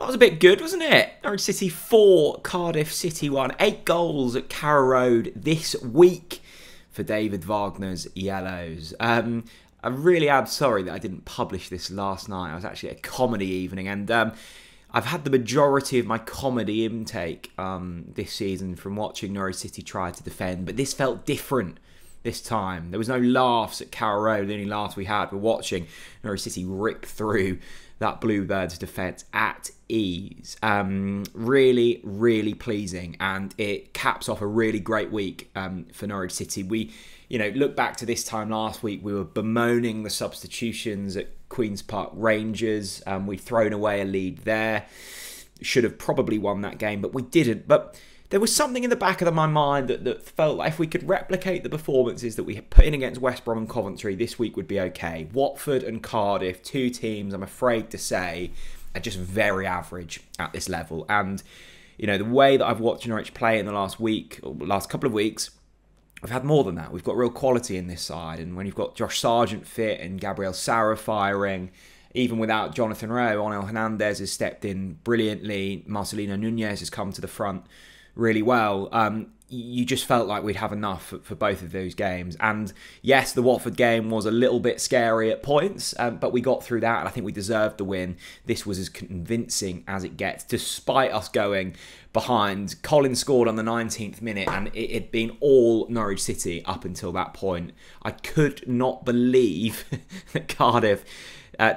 That was a bit good, wasn't it? Norwich City 4, Cardiff City 1. 8 goals at Carrow Road this week for David Wagner's Yellows. I really am sorry that I didn't publish this last night. I was actually at a comedy evening, and I've had the majority of my comedy intake this season from watching Norwich City try to defend, but this felt different this time. There was no laughs at Carrow Road. The only laughs we had were watching Norwich City rip through that Bluebirds defence at ease. Really, really pleasing, and it caps off a really great week for Norwich City. We, look back to this time last week, we were bemoaning the substitutions at Queen's Park Rangers. We'd thrown away a lead there. Should have probably won that game, but we didn't. But there was something in the back of my mind that felt like if we could replicate the performances that we put in against West Brom and Coventry, this week would be okay. Watford and Cardiff, 2 teams, I'm afraid to say, are just very average at this level. And, the way that I've watched Norwich play in the last week, or last couple of weeks, we've had more than that. We've got real quality in this side. And when you've got Josh Sargent fit and Gabriel Jesus firing, even without Jonathan Rowe, Onel Hernandez has stepped in brilliantly. Marcelino Nunes has come to the front really well. You just felt like we'd have enough for both of those games. And yes, the Watford game was a little bit scary at points, but we got through that, and I think we deserved the win. This was as convincing as it gets, despite us going behind. Collins scored on the 19th minute, and it had been all Norwich City up until that point. I could not believe that Cardiff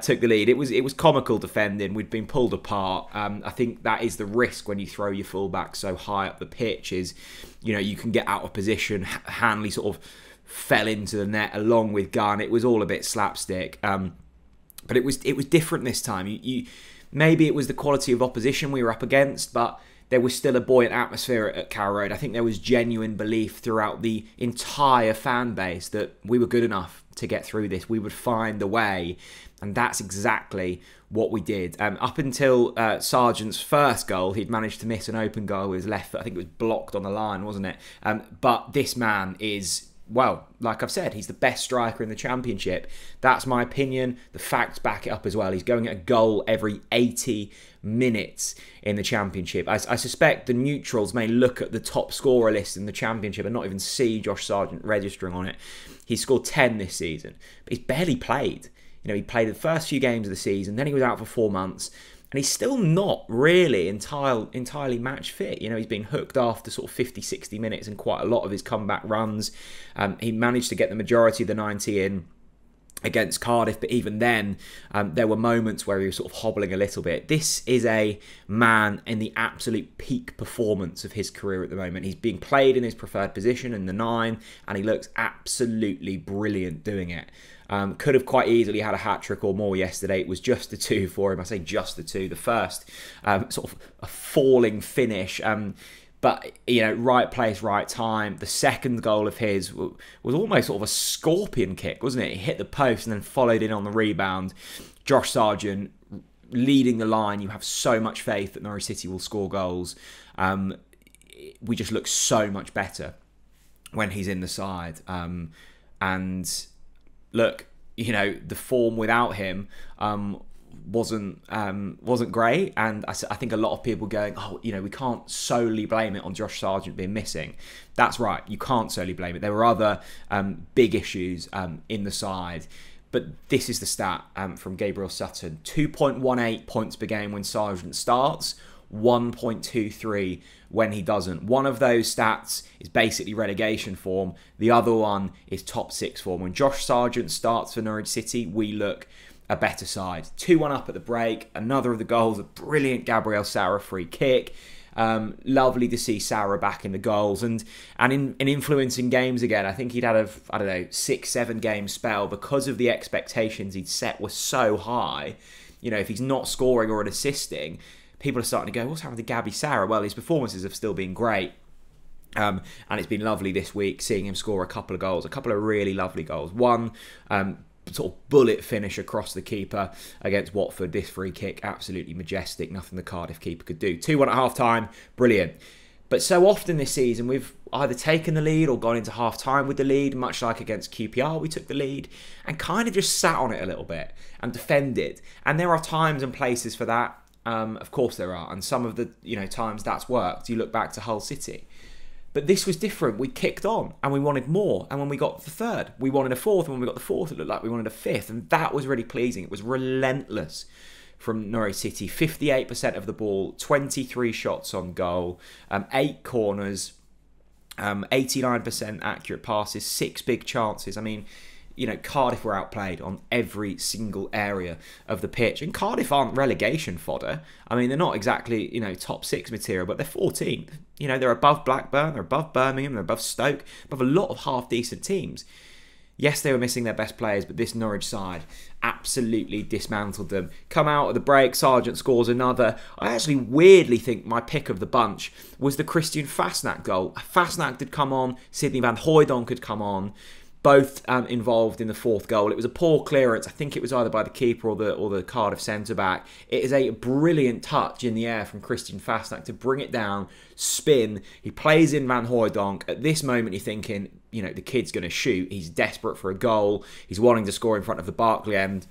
took the lead. It was comical defending. We'd been pulled apart. I think that is the risk when you throw your fullback so high up the pitch is, you can get out of position. Hanley sort of fell into the net along with Gunn. It was all a bit slapstick. But it was different this time. Maybe it was the quality of opposition we were up against, but there was still a buoyant atmosphere at Carrow Road. I think there was genuine belief throughout the entire fan base that we were good enough to get through this. We would find a way, and that's exactly what we did. Up until Sargent's first goal, he'd managed to miss an open goal with his left foot. I think it was blocked on the line, wasn't it? But this man is, well, like I've said, he's the best striker in the Championship. That's my opinion. The facts back it up as well. He's going at a goal every 80 minutes in the Championship. I suspect the neutrals may look at the top scorer list in the Championship and not even see Josh Sargent registering on it. He's scored 10 this season, but he's barely played. He played the first few games of the season, then he was out for 4 months, and he's still not really entirely match fit. He's been hooked after sort of 50, 60 minutes in quite a lot of his comeback runs. He managed to get the majority of the 90 in against Cardiff, but even then, there were moments where he was sort of hobbling a little bit. This is a man in the absolute peak performance of his career at the moment. He's being played in his preferred position in the 9, and he looks absolutely brilliant doing it. Could have quite easily had a hat-trick or more yesterday. It was just the 2 for him. I say just the 2. The first, sort of a falling finish. But, right place, right time. The second goal of his was almost sort of a scorpion kick, wasn't it? He hit the post and then followed in on the rebound. Josh Sargent leading the line. You have so much faith that Norwich City will score goals. We just look so much better when he's in the side. And look, the form without him wasn't great, and I think a lot of people going, we can't solely blame it on Josh Sargent being missing. That's right, you can't solely blame it. There were other big issues in the side, but this is the stat from Gabriel Sutton: 2.18 points per game when Sargent starts, 1.23 when he doesn't. One of those stats is basically relegation form. The other one is top 6 form. When Josh Sargent starts for Norwich City, we look a better side. 2-1 up at the break. Another of the goals, a brilliant Gabriel Jesus free kick. Lovely to see Sarah back in the goals and in influencing games again. I think he'd had a 6-7 game spell because of the expectations he'd set were so high. If he's not scoring or assisting, people are starting to go, what's happened to Gabby Sarah? Well, his performances have still been great. And it's been lovely this week seeing him score a couple of goals, a couple of really lovely goals. One sort of bullet finish across the keeper against Watford. This free kick, absolutely majestic. Nothing the Cardiff keeper could do. 2-1 at half-time, brilliant. But so often this season, we've either taken the lead or gone into half-time with the lead, much like against QPR, we took the lead, and kind of just sat on it a little bit and defended. And there are times and places for that. Of course there are, and some of the times that's worked. You look back to Hull City. But this was different. We kicked on and we wanted more. And when we got the third, we wanted a fourth. And when we got the fourth, it looked like we wanted a fifth. And that was really pleasing. It was relentless from Norwich City. 58% of the ball, 23 shots on goal, 8 corners, 89% accurate passes, 6 big chances. I mean, Cardiff were outplayed on every single area of the pitch. And Cardiff aren't relegation fodder. I mean, they're not exactly, top 6 material, but they're 14th. They're above Blackburn, they're above Birmingham, they're above Stoke, above a lot of half-decent teams. Yes, they were missing their best players, but this Norwich side absolutely dismantled them. Come out of the break, Sargent scores another. I actually weirdly think my pick of the bunch was the Christian Fastak goal. Fastak had come on, Sidney van Hooijdonk had come on. Both involved in the fourth goal. It was a poor clearance. I think it was either by the keeper or the Cardiff centre-back. It is a brilliant touch in the air from Christian Fastak to bring it down, spin. He plays in Van Hooijdonk. At this moment, you're thinking, the kid's going to shoot. He's desperate for a goal. He's wanting to score in front of the Barclay end.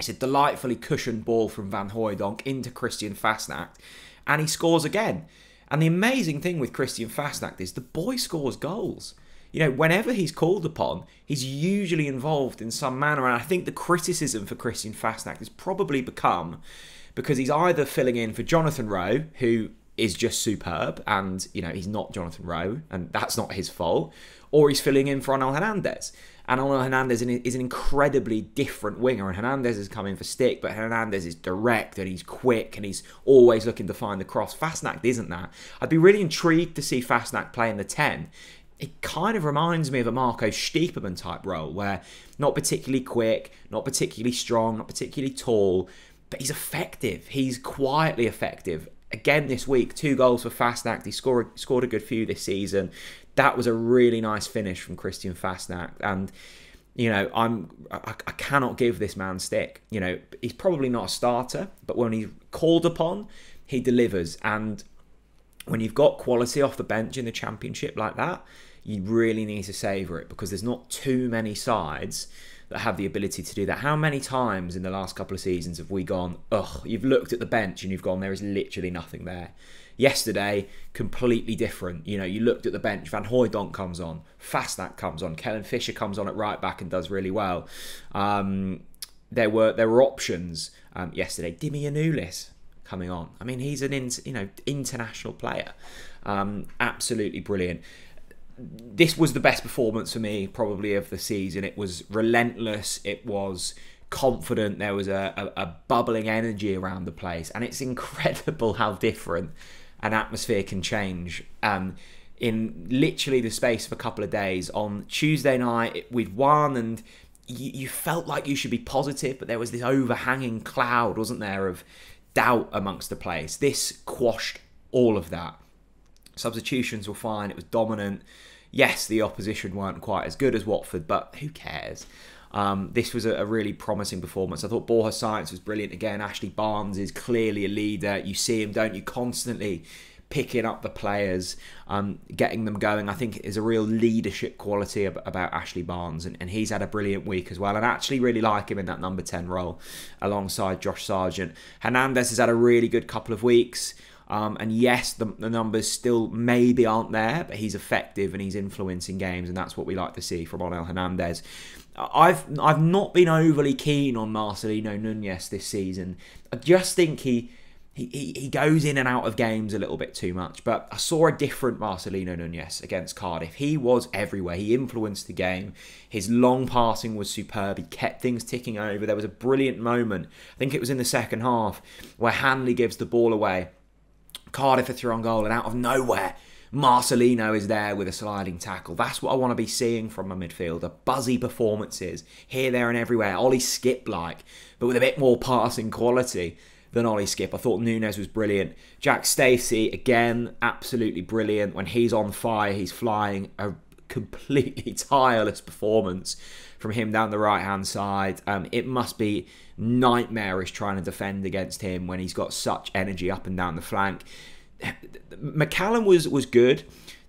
It's a delightfully cushioned ball from Van Hooijdonk into Christian Fastak, and he scores again. And the amazing thing with Christian Fastak is the boy scores goals. Whenever he's called upon, he's usually involved in some manner. And I think the criticism for Christian Fastak has probably become because he's either filling in for Jonathan Rowe, who is just superb, and, he's not Jonathan Rowe, and that's not his fault, or he's filling in for Onel Hernandez. And Onel Hernandez is an incredibly different winger, and Hernandez is coming for stick, but Hernandez is direct, and he's quick, and he's always looking to find the cross. Fastak isn't that. I'd be really intrigued to see Fastak play in the 10. It kind of reminds me of a Marco Stiepermann type role, where not particularly quick, not particularly strong, not particularly tall, but he's effective. He's quietly effective. Again this week, 2 goals for Fastak. He scored a good few this season. That was a really nice finish from Christian Fastak. And, I cannot give this man stick. He's probably not a starter, but when he's called upon, he delivers. And when you've got quality off the bench in the Championship like that, you really need to savour it, because there's not too many sides that have the ability to do that. How many times in the last couple of seasons have we gone, you've looked at the bench and you've gone, there is literally nothing there. Yesterday, completely different. You looked at the bench, Van Hooijdonk comes on, Fastak comes on, Kellen Fisher comes on at right back and does really well. There were options yesterday. Dimi Nunes coming on. I mean, he's an international player. Absolutely brilliant. This was the best performance for me probably of the season. It was relentless. It was confident. There was a bubbling energy around the place, and it's incredible how different an atmosphere can change. In literally the space of a couple of days. On Tuesday night, we'd won, and you felt like you should be positive, but there was this overhanging cloud, wasn't there, of doubt amongst the place. This quashed all of that. Substitutions were fine. It was dominant. Yes, the opposition weren't quite as good as Watford, but who cares? This was a really promising performance. I thought Borja Science was brilliant again. Ashley Barnes is clearly a leader. You see him, don't you, constantly picking up the players, getting them going. I think there's a real leadership quality about Ashley Barnes, and he's had a brilliant week as well. And I actually really like him in that number 10 role alongside Josh Sargent. Hernandez has had a really good couple of weeks. And yes, the numbers still maybe aren't there, but he's effective and he's influencing games, and that's what we like to see from Onel Hernandez. I've not been overly keen on Marcelino Nunes this season. I just think he goes in and out of games a little bit too much. But I saw a different Marcelino Nunes against Cardiff. He was everywhere. He influenced the game. His long passing was superb. He kept things ticking over. There was a brilliant moment, I think it was in the second half, where Hanley gives the ball away. Cardiff are through on goal, and out of nowhere, Marcelino is there with a sliding tackle. That's what I want to be seeing from a midfielder. Buzzy performances, here, there and everywhere. Ollie Skip-like, but with a bit more passing quality than Ollie Skip. I thought Nunes was brilliant. Jack Stacey, again, absolutely brilliant. When he's on fire, he's flying. A completely tireless performance from him down the right-hand side. It must be nightmarish trying to defend against him when he's got such energy up and down the flank. McCallum was good.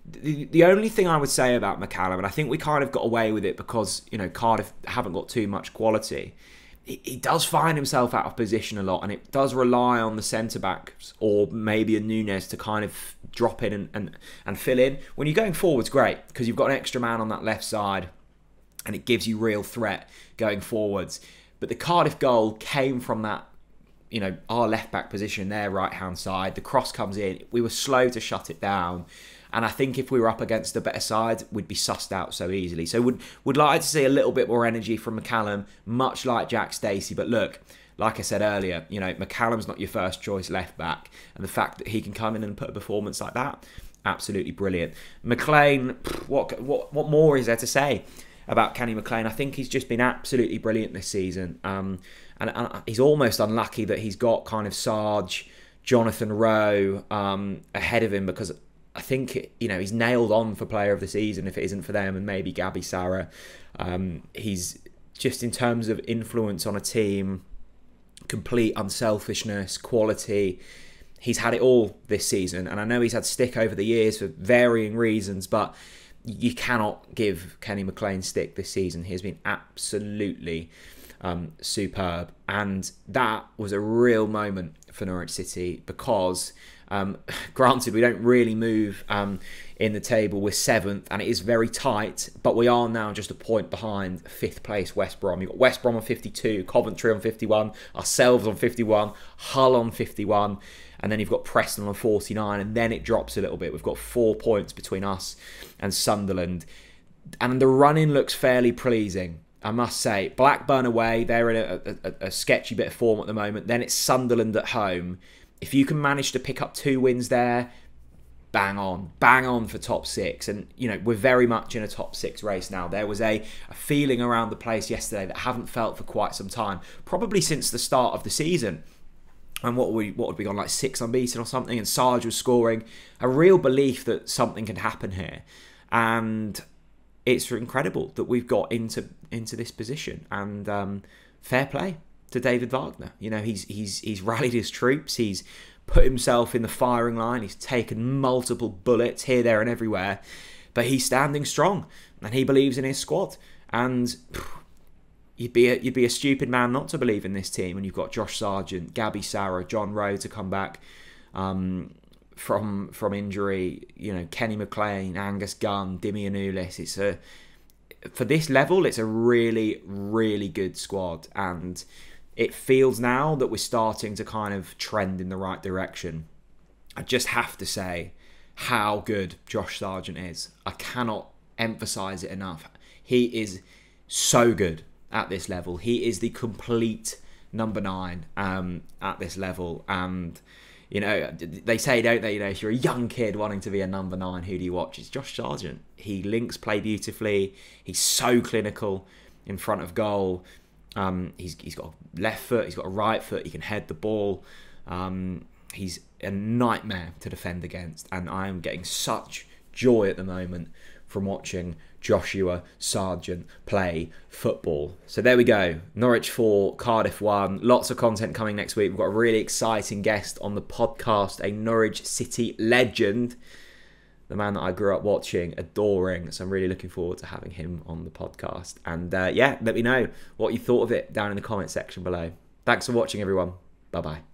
The only thing I would say about McCallum, and I think we kind of got away with it because, Cardiff haven't got too much quality, he does find himself out of position a lot, and it does rely on the centre-backs or maybe a Nunes to kind of drop in and fill in. When you're going forwards, great, because you've got an extra man on that left side, and it gives you real threat going forwards. But the Cardiff goal came from that, our left-back position, their right-hand side. The cross comes in. We were slow to shut it down. And I think if we were up against a better side, we'd be sussed out so easily. So would like to see a little bit more energy from McCallum, much like Jack Stacey. But look, like I said earlier, McCallum's not your first choice left back, and the fact that he can come in and put a performance like that, absolutely brilliant. McLean, what more is there to say about Kenny McLean? I think he's just been absolutely brilliant this season. And he's almost unlucky that he's got kind of Sarge, Jonathan Rowe ahead of him, because I think, he's nailed on for player of the season if it isn't for them, and maybe Gabby Sarah. He's just, in terms of influence on a team, complete unselfishness, quality. He's had it all this season, and I know he's had stick over the years for varying reasons, but you cannot give Kenny McLean stick this season. He has been absolutely superb, and that was a real moment for Norwich City, because granted, we don't really move in the table. We're 7th, and it is very tight, but we are now just a point behind 5th place West Brom. You've got West Brom on 52, Coventry on 51, ourselves on 51, Hull on 51, and then you've got Preston on 49, and then it drops a little bit. We've got 4 points between us and Sunderland, and the run-in looks fairly pleasing, I must say. Blackburn away, they're in a sketchy bit of form at the moment. Then it's Sunderland at home. If you can manage to pick up 2 wins there, bang on for top 6. And, we're very much in a top 6 race now. There was a feeling around the place yesterday that I haven't felt for quite some time, probably since the start of the season. And what would we gone, like 6 unbeaten or something, and Sarge was scoring. A real belief that something can happen here. And it's incredible that we've got into this position. And fair play to David Wagner. He's rallied his troops. He's put himself in the firing line. He's taken multiple bullets here, there, and everywhere. But he's standing strong, and he believes in his squad. And you'd be a stupid man not to believe in this team. And you've got Josh Sargent, Gabby Sarah, John Rowe to come back from injury. Kenny McLean, Angus Gunn, Dimi Nunes. For this level, it's a really, really good squad, and it feels now that we're starting to kind of trend in the right direction. I just have to say how good Josh Sargent is. I cannot emphasise it enough. He is so good at this level. He is the complete number 9 at this level. And, they say, don't they, if you're a young kid wanting to be a number 9, who do you watch? It's Josh Sargent. He links play beautifully. He's so clinical in front of goal. He's got a left foot, he's got a right foot, he can head the ball. He's a nightmare to defend against, and I am getting such joy at the moment from watching Joshua Sargent play football. So there we go. Norwich 4, Cardiff 1. Lots of content coming next week. We've got a really exciting guest on the podcast, a Norwich City legend, the man that I grew up watching, adoring. So I'm really looking forward to having him on the podcast. And let me know what you thought of it down in the comment section below. Thanks for watching, everyone. Bye-bye.